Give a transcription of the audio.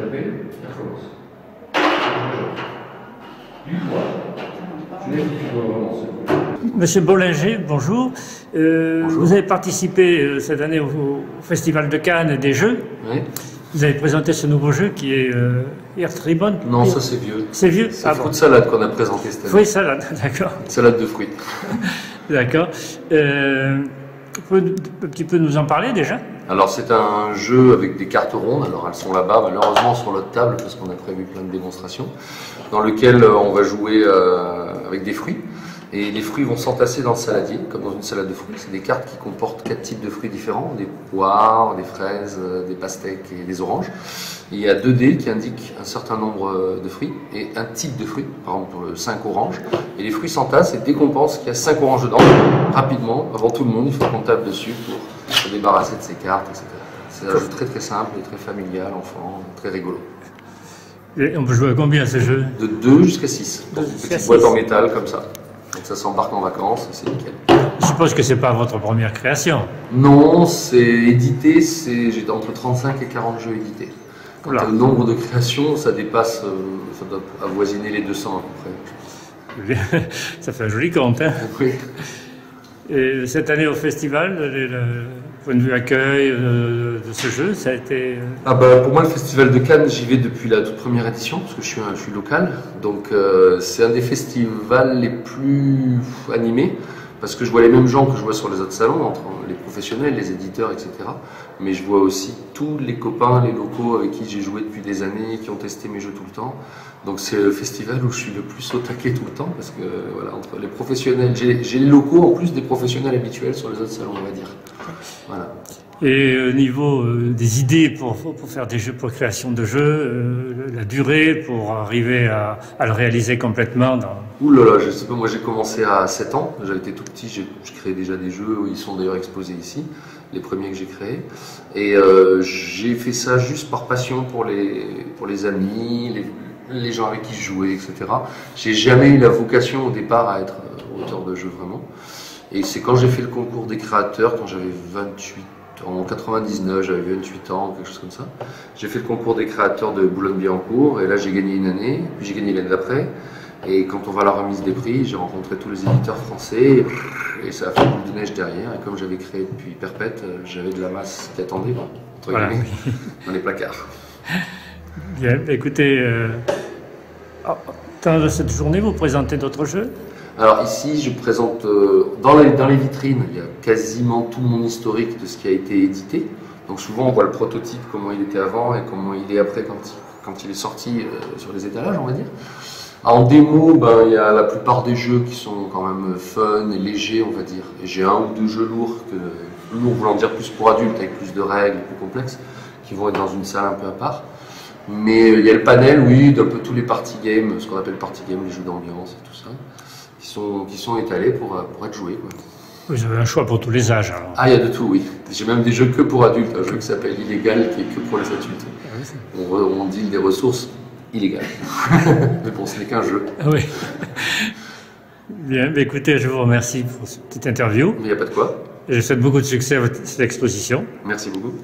j'appelle, ça recommence. Du poids. Je laisse tu dois relancer. Monsieur Bollinger, bonjour. Bonjour. Vous avez participé cette année au Festival de Cannes des Jeux. Oui. Vous avez présenté ce nouveau jeu qui est Earth Ribbon. Non, ça c'est vieux. C'est vieux. C'est Fruit Salade qu'on a présenté cette année. Fruit Salade, d'accord. Salade de fruits. D'accord. Vous pouvez un petit peu nous en parler déjà? Alors c'est un jeu avec des cartes rondes, alors elles sont là-bas malheureusement sur l'autre table parce qu'on a prévu plein de démonstrations, dans lequel on va jouer avec des fruits. Et les fruits vont s'entasser dans le saladier, comme dans une salade de fruits. C'est des cartes qui comportent 4 types de fruits différents, des poires, des fraises, des pastèques et des oranges. Et il y a 2 dés qui indiquent un certain nombre de fruits et un type de fruits, par exemple 5 oranges. Et les fruits s'entassent et dès qu'on pense qu'il y a 5 oranges dedans, rapidement, avant tout le monde, il faut qu'on tape dessus pour se débarrasser de ces cartes, etc. C'est un jeu très très simple et très familial, enfant, très rigolo. Et on peut jouer à combien ce jeu? De 2 jusqu'à 6, dans une Jusqu'à petite 6. boîte en métal comme ça. Donc ça s'embarque en vacances, c'est nickel. Je suppose que c'est pas votre première création. Non, c'est édité, j'ai entre 35 et 40 jeux édités. Quant Oula. au nombre de créations, ça dépasse, ça doit avoisiner les 200 à peu près. Ça fait un joli compte, hein? Oui. Et cette année au festival, le point de vue accueil de ce jeu, ça a été... Ah bah, pour moi, le Festival de Cannes, j'y vais depuis la toute première édition, parce que je suis local. Donc c'est un des festivals les plus animés, parce que je vois les mêmes gens que je vois sur les autres salons, entre les professionnels, les éditeurs, etc. Mais je vois aussi tous les copains, les locaux avec qui j'ai joué depuis des années, qui ont testé mes jeux tout le temps. Donc c'est le festival où je suis le plus au taquet tout le temps, parce que voilà, entre les professionnels, j'ai les locaux en plus des professionnels habituels sur les autres salons, on va dire. Voilà. Et au niveau des idées pour faire des jeux, pour création de jeux, la durée pour arriver à le réaliser complètement dans... Ouh là là, je sais pas, moi j'ai commencé à 7 ans, j'avais été tout petit, je créais déjà des jeux, ils sont d'ailleurs exposés ici, les premiers que j'ai créés. Et j'ai fait ça juste par passion pour les amis, les gens avec qui je jouais, etc. J'ai jamais eu la vocation au départ à être auteur de jeux vraiment. Et c'est quand j'ai fait le concours des créateurs, quand j'avais 28 en 99, j'avais 28 ans, quelque chose comme ça. J'ai fait le concours des créateurs de Boulogne-Billancourt et là j'ai gagné une année, puis j'ai gagné l'année d'après. Et quand on va à la remise des prix, j'ai rencontré tous les éditeurs français et ça a fait boule de neige derrière. Et comme j'avais créé depuis perpète, j'avais de la masse qui attendait, entre Voilà. guillemets, dans les placards. Bien, écoutez, dans cette journée, vous présentez d'autres jeux? Alors ici, je présente dans les vitrines, il y a quasiment tout mon historique de ce qui a été édité. Donc souvent, on voit le prototype, comment il était avant et comment il est après quand il est sorti sur les étalages, on va dire. En démo, il y a la plupart des jeux qui sont quand même fun et légers, on va dire. Et j'ai 1 ou 2 jeux lourds, lourds voulant dire plus pour adultes, avec plus de règles, plus complexes, qui vont être dans une salle un peu à part. Mais il y a le panel, oui, d'un peu tous les party games, ce qu'on appelle party games, les jeux d'ambiance et tout ça, qui sont étalés pour être joués, quoi. Vous avez un choix pour tous les âges, alors. Ah, il y a de tout, oui. J'ai même des jeux que pour adultes, un jeu qui s'appelle Illégal, qui est que pour les adultes. On deal des ressources illégales. Mais bon, ce n'est qu'un jeu. Oui. Bien, écoutez, je vous remercie pour cette petite interview. Mais il n'y a pas de quoi. Et je souhaite beaucoup de succès à cette exposition. Merci beaucoup.